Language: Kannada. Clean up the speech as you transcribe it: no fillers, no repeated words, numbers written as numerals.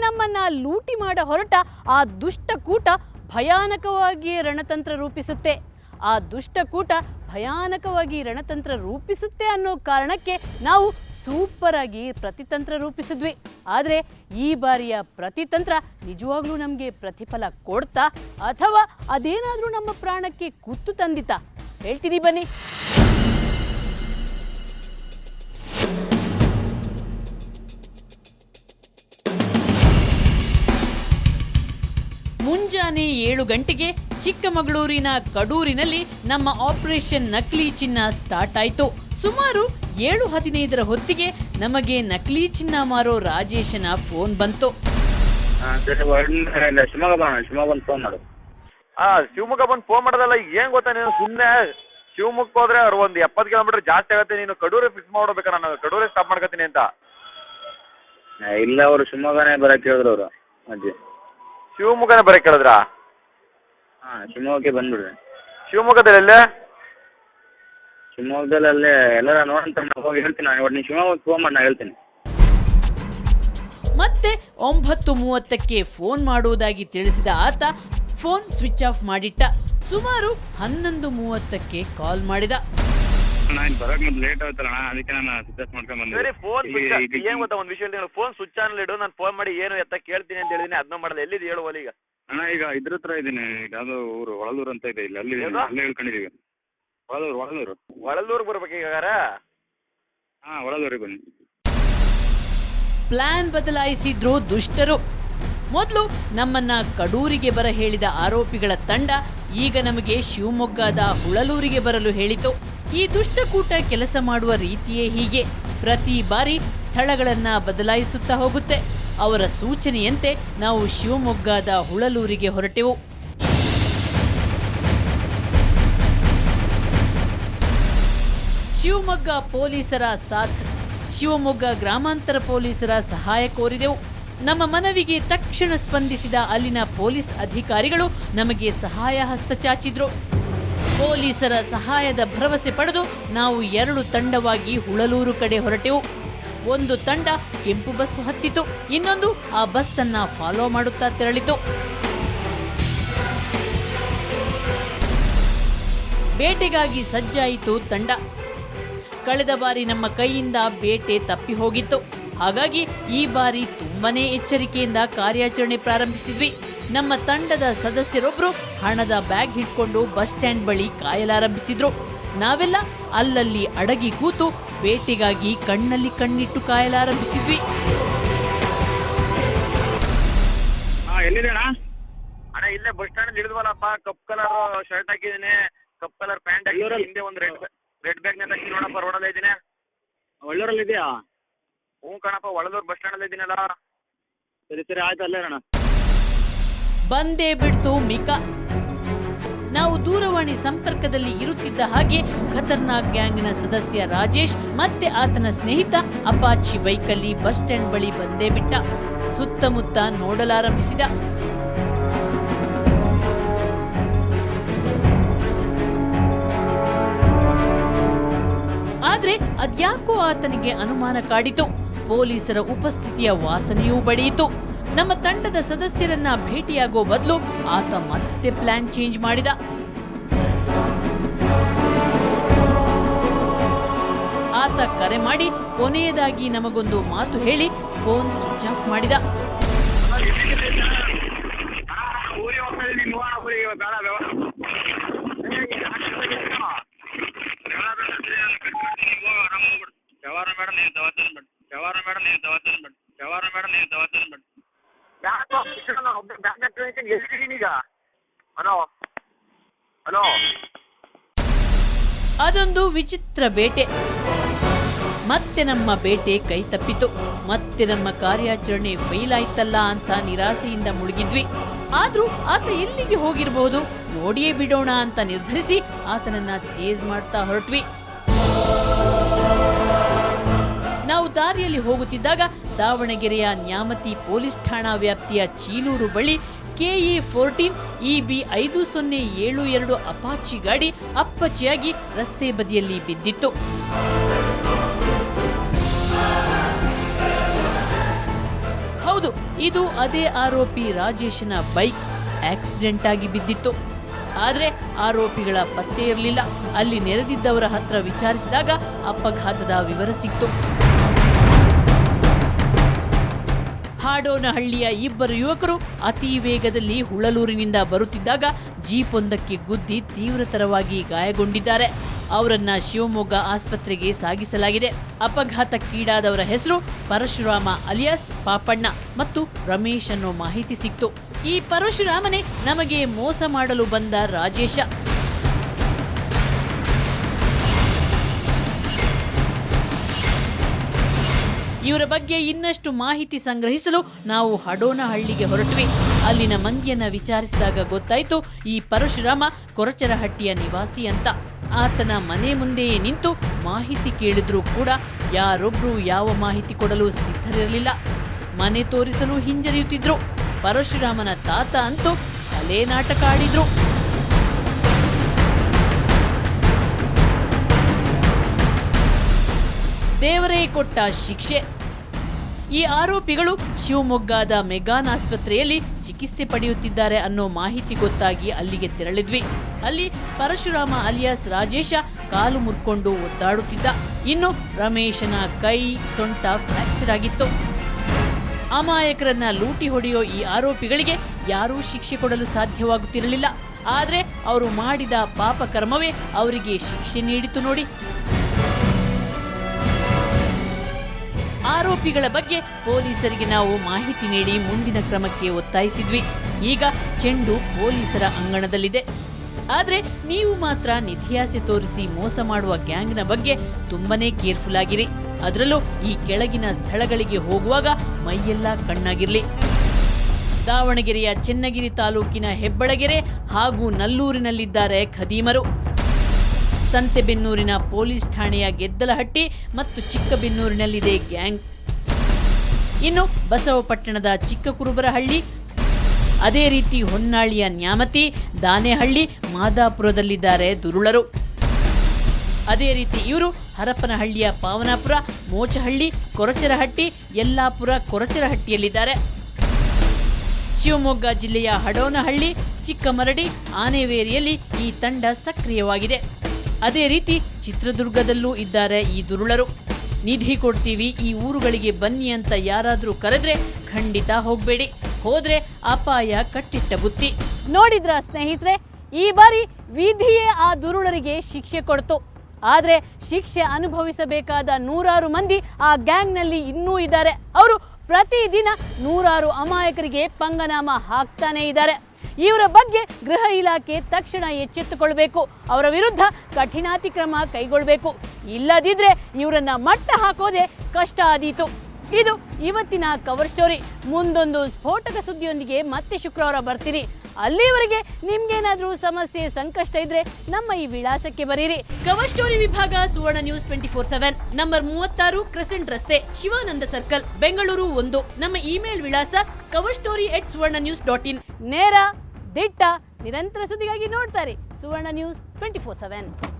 ನಮ್ಮನ್ನ ಲೂಟಿ ಮಾಡ ಹೊರಟ ಆ ದುಷ್ಟಕೂಟ ಭಯಾನಕವಾಗಿ ರಣತಂತ್ರ ರೂಪಿಸುತ್ತೆ. ಆ ದುಷ್ಟಕೂಟ ಭಯಾನಕವಾಗಿ ರಣತಂತ್ರ ರೂಪಿಸುತ್ತೆ ಅನ್ನೋ ಕಾರಣಕ್ಕೆ ನಾವು ಸೂಪರ್ ಆಗಿ ಪ್ರತಿತಂತ್ರ ರೂಪಿಸಿದ್ವಿ. ಆದರೆ ಈ ಬಾರಿಯ ಪ್ರತಿತಂತ್ರ ನಿಜವಾಗ್ಲೂ ನಮಗೆ ಪ್ರತಿಫಲ ಕೊಡ್ತಾ ಅಥವಾ ಅದೇನಾದರೂ ನಮ್ಮ ಪ್ರಾಣಕ್ಕೆ ಕುತ್ತು ತಂದಿತಾ? ಹೇಳ್ತೀನಿ ಬನ್ನಿ. ಮುಂಜಾನೆ 7 ಗಂಟೆಗೆ ಚಿಕ್ಕಮಗಳೂರಿನ ಕಡೂರಿನಲ್ಲಿ ನಮ್ಮ ಆಪರೇಷನ್ ನಕಲಿ ಚಿನ್ನ ಸ್ಟಾರ್ಟ್ ಆಯಿತು. ಸುಮಾರು 7:15 ಹೊತ್ತಿಗೆ ನಮಗೆ ನಕಲಿ ಚಿನ್ನ ಮಾರೋ ರಾಜೇಶನ ಫೋನ್ ಬಂತು. ಶಿವಮೊಗ್ಗ ಬಂದು ಫೋನ್ ಮಾಡೋದಲ್ಲ, ಏನ್ ಗೊತ್ತಾ ನೀನು? ಸುಮ್ಮನೆ ಶಿವಮೊಗ್ಗ ಹೋದ್ರೆ ಅವ್ರು ಒಂದು 70 ಕಿಲೋಮೀಟರ್ ಜಾಸ್ತಿ ಆಗುತ್ತೆ. ನೀನು ಕಡೂರೇ ಫಿಕ್ಸ್ ಮಾಡ್ಬೇಕಾ? ನಾನು ಕಡೂರೇ ಸ್ಟಾಪ್ ಮಾಡ್ಕೊತೀನಿ ಅಂತ. ಇಲ್ಲ, ಅವರು ಶಿವಮೊಗ್ಗನೇ ಬರಕ್ಕೆ ಹೇಳಿದ್ರು ಅವರು ಅಜ್ಜಿ. ಶಿವಮೊಗ್ಗನೇ ಬರಕ್ಕೆ ಹೇಳಿದ್ರಾ? ಶಿವಮೊಗ್ಗಕ್ಕೆ ಬಂದ್ಬಿಡ್ರಿ. ಶಿವಮೊಗ್ಗದಲ್ಲಿ ಶಿವಮೊಗ್ಗದಲ್ಲಿ ಅಲ್ಲೇ ಎಲ್ಲರ ನೋಡಂತ ಹೋಗಿ ಹೇಳ್ತೀನಿ. ನಾನು ಇವತ್ತು ನೀವು ಶಿವಮೊಗ್ಗಕ್ಕೆ ಫೋನ್ ಮಾಡಿ ನಾನು ಹೇಳ್ತೀನಿ. ಮತ್ತೆ 9:30ಕ್ಕೆ ಫೋನ್ ಮಾಡುವುದಾಗಿ ತಿಳಿಸಿದ ಆತ ಫೋನ್ ಸ್ವಿಚ್ ಆಫ್ ಮಾಡಿಟ್ಟ. ಸುಮಾರು 11:30ಕ್ಕೆ ಕಾಲ್ ಮಾಡಿದ. ನಾನು ಬರಕ್ ಮತ್ತೆ ಲೇಟ್ ಆಯ್ತಲ್ಲ, ಅದಕ್ಕೆ ನಾನು ಸ್ವಿಚ್ ಮಾಡ್ಕೊಂಡು ಬಂದೆ. ಸರಿ, ಫೋನ್ ಏನ್ ಗೊತ್ತಾ, ಒಂದು ವಿಷಯ ಹೇಳ್ತೀನಿ. ಫೋನ್ ಸ್ವಿಚ್ ಆನ್ ಇಡು, ನಾನು ಫೋನ್ ಮಾಡಿ ಏನು ಎತ್ತ ಕೇಳ್ತೀನಿ ಅಂತ ಹೇಳಿದೀನಿ. ಅದನ್ನ ಮಾಡಲ್ಲ. ಎಲ್ಲಿದೆ ಹೇಳು ಈಗ? ಅಣ್ಣ ಈಗ ಇದ್ರ ಹತ್ರ ಇದ್ದೀನಿ. ಯಾವ್ದೋ ಊರು ಒಳಲೂರು ಅಂತ ಇದೆ, ಇಲ್ಲಿ ಅಲ್ಲಿ ಅಲ್ಲೇ ಹೇಳ್ಕೊಂಡಿದೀವಿ. ಒಳಲೂರು ಬರ್ಬೇಕು ಈಗ. ಒಳಲೂರಿಗೆ ಬನ್ನಿ. ಪ್ಲಾನ್ ಬದಲಾಯಿಸಿದ್ರು ದುಷ್ಟರು. ಮೊದಲು ನಮ್ಮನ್ನ ಕಡೂರಿಗೆ ಬರ ಹೇಳಿದ ಆರೋಪಿಗಳ ತಂಡ ಈಗ ನಮಗೆ ಶಿವಮೊಗ್ಗದ ಹುಳಲೂರಿಗೆ ಬರಲು ಹೇಳಿತು. ಈ ದುಷ್ಟಕೂಟ ಕೆಲಸ ಮಾಡುವ ರೀತಿಯೇ ಹೀಗೆ. ಪ್ರತಿ ಬಾರಿ ಸ್ಥಳಗಳನ್ನ ಬದಲಾಯಿಸುತ್ತಾ ಹೋಗುತ್ತೆ. ಅವರ ಸೂಚನೆಯಂತೆ ನಾವು ಶಿವಮೊಗ್ಗದ ಹುಳಲೂರಿಗೆ ಹೊರಟೆವು. ಶಿವಮೊಗ್ಗ ಪೊಲೀಸರ ಸಾಥ್, ಶಿವಮೊಗ್ಗ ಗ್ರಾಮಾಂತರ ಪೊಲೀಸರ ಸಹಾಯ ಕೋರಿದೆವು. ನಮ್ಮ ಮನವಿಗೆ ತಕ್ಷಣ ಸ್ಪಂದಿಸಿದ ಅಲ್ಲಿನ ಪೊಲೀಸ್ ಅಧಿಕಾರಿಗಳು ನಮಗೆ ಸಹಾಯ ಹಸ್ತ ಚಾಚಿದ್ರು. ಪೊಲೀಸರ ಸಹಾಯದ ಭರವಸೆ ಪಡೆದು ನಾವು 2 ತಂಡವಾಗಿ ಹುಳಲೂರು ಕಡೆ ಹೊರಟೆವು. ಒಂದು ತಂಡ ಕೆಂಪು ಬಸ್ ಹತ್ತಿತು, ಇನ್ನೊಂದು ಆ ಬಸ್ ಅನ್ನ ಫಾಲೋ ಮಾಡುತ್ತಾ ತೆರಳಿತು. ಬೇಟೆಗಾಗಿ ಸಜ್ಜಾಯಿತು ತಂಡ. ಕಳೆದ ಬಾರಿ ನಮ್ಮ ಕೈಯಿಂದ ಬೇಟೆ ತಪ್ಪಿ ಹೋಗಿತ್ತು. ಹಾಗಾಗಿ ಈ ಬಾರಿ ತುಂಬಾನೇ ಎಚ್ಚರಿಕೆಯಿಂದ ಕಾರ್ಯಾಚರಣೆ ಪ್ರಾರಂಭಿಸಿದ್ವಿ. ನಮ್ಮ ತಂಡದ ಸದಸ್ಯರೊಬ್ಬರು ಹಣದ ಬ್ಯಾಗ್ ಹಿಡ್ಕೊಂಡು ಬಸ್ ಸ್ಟ್ಯಾಂಡ್ ಬಳಿ ಕಾಯಲಾರಂಭಿಸಿದ್ರು. ನಾವೆಲ್ಲ ಅಲ್ಲಲ್ಲಿ ಅಡಗಿ ಕೂತು ಬೇಟೆಗಾಗಿ ಕಣ್ಣಲ್ಲಿ ಕಣ್ಣಿಟ್ಟು ಕಾಯಲಾರಂಭಿಸಿದ್ವಿ. ಅಣ್ಣ ಇಲ್ಲೇ ಬಸ್ ಸ್ಟ್ಯಾಂಡ್ ಹಿಡಿದ್ವಲ್ಲಪ್ಪ. ಕಪ್ ಕಲರ್ ಶರ್ಟ್ ಹಾಕಿದ್ದೀನಿ, ಕಪ್ ಕಲರ್ ಪ್ಯಾಂಟ್ ಹಾಕಿದ್ದೀನಿ, ಹಿಂದೆ ಒಂದು ರೆಡ್ ಬ್ಯಾಗ್ ನ ನೋಡಪ್ಪ. ರೋಡಲ್ಲೇ ಇದ್ದೀನಿ. ಒಳ್ಳೂರಲ್ಲಿ ಇದೆಯಾ? ಹ್ಞೂ ಕಣಪ್ಪ, ಒಳದೂರು ಬಸ್ ಸ್ಟ್ಯಾಂಡ್ ಅಲ್ಲಿ ಇದ್ದೀನಲ್ಲ. ಸರಿ ಆಯ್ತು, ಅಲ್ಲೇ ಅಣ್ಣ. ಬಂದೇ ಬಿಡ್ತು ಮಿಕ. ನಾವು ದೂರವಾಣಿ ಸಂಪರ್ಕದಲ್ಲಿ ಇರುತ್ತಿದ್ದ ಹಾಗೆ ಖತರ್ನಾಕ್ ಗ್ಯಾಂಗ್ನ ಸದಸ್ಯ ರಾಜೇಶ್ ಮತ್ತೆ ಆತನ ಸ್ನೇಹಿತ ಅಪಾಚಿ ಬೈಕಲ್ಲಿ ಬಸ್ ಸ್ಟ್ಯಾಂಡ್ ಬಳಿ ಬಂದೇ ಬಿಟ್ಟ. ಸುತ್ತಮುತ್ತ ನೋಡಲಾರಂಭಿಸಿದ. ಆದ್ರೆ ಅದ್ಯಾಕೋ ಆತನಿಗೆ ಅನುಮಾನ ಕಾಡಿತು. ಪೊಲೀಸರ ಉಪಸ್ಥಿತಿಯ ವಾಸನೆಯೂ ಬಡಿಯಿತು. ನಮ್ಮ ತಂಡದ ಸದಸ್ಯರನ್ನ ಭೇಟಿಯಾಗೋ ಬದಲು ಆತ ಮತ್ತೆ ಪ್ಲಾನ್ ಚೇಂಜ್ ಮಾಡಿದ. ಆತ ಕರೆ ಮಾಡಿ ಕೊನೆಯದಾಗಿ ನಮಗೊಂದು ಮಾತು ಹೇಳಿ ಫೋನ್ ಸ್ವಿಚ್ ಆಫ್ ಮಾಡಿದ. ಅದೊಂದು ವಿಚಿತ್ರ ಬೇಟೆ. ಮತ್ತೆ ನಮ್ಮ ಬೇಟೆ ಕೈ ತಪ್ಪಿತು. ಮತ್ತೆ ನಮ್ಮ ಕಾರ್ಯಾಚರಣೆ ಫೇಲ್ ಆಯ್ತಲ್ಲ ಅಂತ ನಿರಾಸೆಯಿಂದ ಮುಳುಗಿದ್ವಿ. ಆದ್ರೂ ಆತ ಎಲ್ಲಿಗೆ ಹೋಗಿರಬಹುದು, ನೋಡಿಯೇ ಬಿಡೋಣ ಅಂತ ನಿರ್ಧರಿಸಿ ಆತನನ್ನ ಚೇಸ್ ಮಾಡ್ತಾ ಹೊರಟ್ವಿ. ನಾವು ದಾರಿಯಲ್ಲಿ ಹೋಗುತ್ತಿದ್ದಾಗ ದಾವಣಗೆರೆಯ ನ್ಯಾಮತಿ ಪೊಲೀಸ್ ಠಾಣಾ ವ್ಯಾಪ್ತಿಯ ಚೀಲೂರು ಬಳಿ KA-14 EB 5072 ಅಪಾಚಿ ಗಾಡಿ ಅಪ್ಪಚ್ಚಿಯಾಗಿ ರಸ್ತೆ ಬದಿಯಲ್ಲಿ ಬಿದ್ದಿತ್ತು. ಹೌದು, ಇದು ಅದೇ ಆರೋಪಿ ರಾಜೇಶನ ಬೈಕ್ ಆಕ್ಸಿಡೆಂಟ್ ಆಗಿ ಬಿದ್ದಿತ್ತು. ಆದರೆ ಆರೋಪಿಗಳ ಪತ್ತೆ ಇರಲಿಲ್ಲ. ಅಲ್ಲಿ ನೆರೆದಿದ್ದವರ ಹತ್ರ ವಿಚಾರಿಸಿದಾಗ ಅಪಘಾತದ ವಿವರ ಸಿಕ್ತು. ಹಾಡೋನಹಳ್ಳಿಯ ಇಬ್ಬರು ಯುವಕರು ಅತಿ ವೇಗದಲ್ಲಿ ಹುಳಲೂರಿನಿಂದ ಬರುತ್ತಿದ್ದಾಗ ಜೀಪ್ ಒಂದಕ್ಕೆ ಗುದ್ದಿ ತೀವ್ರತರವಾಗಿ ಗಾಯಗೊಂಡಿದ್ದಾರೆ. ಅವರನ್ನ ಶಿವಮೊಗ್ಗ ಆಸ್ಪತ್ರೆಗೆ ಸಾಗಿಸಲಾಗಿದೆ. ಅಪಘಾತಕ್ಕೀಡಾದವರ ಹೆಸರು ಪರಶುರಾಮ ಅಲಿಯಾಸ್ ಪಾಪಣ್ಣ ಮತ್ತು ರಮೇಶ್ ಅನ್ನೋ ಮಾಹಿತಿ ಸಿಕ್ತು. ಈ ಪರಶುರಾಮನೇ ನಮಗೆ ಮೋಸ ಮಾಡಲು ಬಂದ ರಾಜೇಶ. ಇವರ ಬಗ್ಗೆ ಇನ್ನಷ್ಟು ಮಾಹಿತಿ ಸಂಗ್ರಹಿಸಲು ನಾವು ಹಡೋನಹಳ್ಳಿಗೆ ಹೊರಟ್ವಿ. ಅಲ್ಲಿನ ಮಂದಿಯನ್ನ ವಿಚಾರಿಸಿದಾಗ ಗೊತ್ತಾಯ್ತು ಈ ಪರಶುರಾಮ ಕೊರಚರಹಟ್ಟಿಯ ನಿವಾಸಿ ಅಂತ. ಆತನ ಮನೆ ಮುಂದೆಯೇ ನಿಂತು ಮಾಹಿತಿ ಕೇಳಿದ್ರೂ ಕೂಡ ಯಾರೊಬ್ರು ಯಾವ ಮಾಹಿತಿ ಕೊಡಲು ಸಿದ್ಧರಿರಲಿಲ್ಲ. ಮನೆ ತೋರಿಸಲು ಹಿಂಜರಿಯುತ್ತಿದ್ರು. ಪರಶುರಾಮನ ತಾತ ಅಂತೂ ತಲೆ ನಾಟಕ ಆಡಿದ್ರು. ದೇವರೇ ಕೊಟ್ಟ ಶಿಕ್ಷೆ. ಈ ಆರೋಪಿಗಳು ಶಿವಮೊಗ್ಗದ ಮೆಗಾನ್ ಆಸ್ಪತ್ರೆಯಲ್ಲಿ ಚಿಕಿತ್ಸೆ ಪಡೆಯುತ್ತಿದ್ದಾರೆ ಅನ್ನೋ ಮಾಹಿತಿ ಗೊತ್ತಾಗಿ ಅಲ್ಲಿಗೆ ತೆರಳಿದ್ವಿ. ಅಲ್ಲಿ ಪರಶುರಾಮ ಅಲಿಯಾಸ್ ರಾಜೇಶ ಕಾಲು ಮುರ್ಕೊಂಡು ಒದ್ದಾಡುತ್ತಿದ್ದ. ಇನ್ನು ರಮೇಶನ ಕೈ ಸೊಂಟ ಫ್ರಾಕ್ಚರ್ ಆಗಿತ್ತು. ಅಮಾಯಕರನ್ನ ಲೂಟಿ ಹೊಡೆಯೋ ಈ ಆರೋಪಿಗಳಿಗೆ ಯಾರೂ ಶಿಕ್ಷೆ ಕೊಡಲು ಸಾಧ್ಯವಾಗುತ್ತಿರಲಿಲ್ಲ. ಆದರೆ ಅವರು ಮಾಡಿದ ಪಾಪ ಕರ್ಮವೇ ಅವರಿಗೆ ಶಿಕ್ಷೆ ನೀಡಿತು ನೋಡಿ. ಆರೋಪಿಗಳ ಬಗ್ಗೆ ಪೊಲೀಸರಿಗೆ ನಾವು ಮಾಹಿತಿ ನೀಡಿ ಮುಂದಿನ ಕ್ರಮಕ್ಕೆ ಒತ್ತಾಯಿಸಿದ್ವಿ. ಈಗ ಚೆಂಡು ಪೊಲೀಸರ ಅಂಗಣದಲ್ಲಿದೆ. ಆದ್ರೆ ನೀವು ಮಾತ್ರ ನಿಧಿಯಾಸೆ ತೋರಿಸಿ ಮೋಸ ಮಾಡುವ ಗ್ಯಾಂಗ್ನ ಬಗ್ಗೆ ತುಂಬಾನೇ ಕೇರ್ಫುಲ್ ಆಗಿರಿ. ಅದರಲ್ಲೂ ಈ ಕೆಳಗಿನ ಸ್ಥಳಗಳಿಗೆ ಹೋಗುವಾಗ ಮೈಯೆಲ್ಲ ಕಣ್ಣಾಗಿರ್ಲಿ. ದಾವಣಗೆರೆಯ ಚೆನ್ನಗಿರಿ ತಾಲೂಕಿನ ಹೆಬ್ಬಳಗೆರೆ ಹಾಗೂ ನಲ್ಲೂರಿನಲ್ಲಿದ್ದಾರೆ ಖದೀಮರು. ಸಂತೆಬೆನ್ನೂರಿನ ಪೊಲೀಸ್ ಠಾಣೆಯ ಗೆದ್ದಲಹಟ್ಟಿ ಮತ್ತು ಚಿಕ್ಕಬೆನ್ನೂರಿನಲ್ಲಿದೆ ಗ್ಯಾಂಗ್. ಇನ್ನು ಬಸವಪಟ್ಟಣದ ಚಿಕ್ಕಕುರುಬರಹಳ್ಳಿ, ಅದೇ ರೀತಿ ಹೊನ್ನಾಳಿಯ ನ್ಯಾಮತಿ, ದಾನೆಹಳ್ಳಿ, ಮಾದಾಪುರದಲ್ಲಿದ್ದಾರೆ ದುರುಳರು. ಅದೇ ರೀತಿ ಇವರು ಹರಪನಹಳ್ಳಿಯ ಪಾವನಾಪುರ, ಮೋಚಹಳ್ಳಿ, ಕೊರಚರಹಟ್ಟಿ, ಯಲ್ಲಾಪುರ, ಕೊರಚರಹಟ್ಟಿಯಲ್ಲಿದ್ದಾರೆ. ಶಿವಮೊಗ್ಗ ಜಿಲ್ಲೆಯ ಹಡೋನಹಳ್ಳಿ, ಚಿಕ್ಕಮರಡಿ, ಆನೆವೇರಿಯಲ್ಲಿ ಈ ತಂಡ ಸಕ್ರಿಯವಾಗಿದೆ. ಅದೇ ರೀತಿ ಚಿತ್ರದುರ್ಗದಲ್ಲೂ ಇದ್ದಾರೆ ಈ ದುರುಳರು. ನಿಧಿ ಕೊಡ್ತೀವಿ, ಈ ಊರುಗಳಿಗೆ ಬನ್ನಿ ಅಂತ ಯಾರಾದ್ರೂ ಕರೆದ್ರೆ ಖಂಡಿತ ಹೋಗ್ಬೇಡಿ. ಹೋದ್ರೆ ಅಪಾಯ ಕಟ್ಟಿಟ್ಟ ಬುತ್ತಿ. ನೋಡಿದ್ರ ಸ್ನೇಹಿತರೆ, ಈ ಬಾರಿ ವಿಧಿಯೇ ಆ ದುರುಳರಿಗೆ ಶಿಕ್ಷೆ ಕೊಡ್ತು. ಆದ್ರೆ ಶಿಕ್ಷೆ ಅನುಭವಿಸಬೇಕಾದ ನೂರಾರು ಮಂದಿ ಆ ಗ್ಯಾಂಗ್ನಲ್ಲಿ ಇನ್ನೂ ಇದ್ದಾರೆ. ಅವರು ಪ್ರತಿದಿನ ನೂರಾರು ಅಮಾಯಕರಿಗೆ ಪಂಗನಾಮ ಹಾಕ್ತಾನೆ ಇದ್ದಾರೆ. ಇವರ ಬಗ್ಗೆ ಗೃಹ ಇಲಾಖೆ ತಕ್ಷಣ ಎಚ್ಚೆತ್ತುಕೊಳ್ಬೇಕು. ಅವರ ವಿರುದ್ಧ ಕಠಿಣಾತಿ ಕ್ರಮ ಕೈಗೊಳ್ಳಬೇಕು. ಇಲ್ಲದಿದ್ರೆ ಇವರನ್ನ ಮಟ್ಟ ಹಾಕೋದೇ ಕಷ್ಟ ಆದೀತು. ಇದು ಇವತ್ತಿನ ಕವರ್ ಸ್ಟೋರಿ. ಮುಂದೊಂದು ಸ್ಫೋಟಕ ಸುದ್ದಿಯೊಂದಿಗೆ ಮತ್ತೆ ಶುಕ್ರವಾರ ಬರ್ತೀನಿ. ಅಲ್ಲಿವರೆಗೆ ನಿಮ್ಗೇನಾದ್ರೂ ಸಮಸ್ಯೆ ಸಂಕಷ್ಟ ಇದ್ರೆ ನಮ್ಮ ಈ ವಿಳಾಸಕ್ಕೆ ಬರೀರಿ. ಕವರ್ ಸ್ಟೋರಿ ವಿಭಾಗ ಸುವರ್ಣ ನ್ಯೂಸ್ 24/7, ನಂಬರ್ 36, ಕ್ರೆಸೆಂಟ್ ರಸ್ತೆ, ಶಿವಾನಂದ ಸರ್ಕಲ್, ಬೆಂಗಳೂರು 1. ನಮ್ಮ ಇಮೇಲ್ ವಿಳಾಸ coverstory@suvarnanews.in. ನೇರ, ದಿಟ್ಟ, ನಿರಂತರ ಸುದ್ದಿಗಾಗಿ ನೋಡ್ತಾರೆ ಸುವರ್ಣ ನ್ಯೂಸ್ 24/7.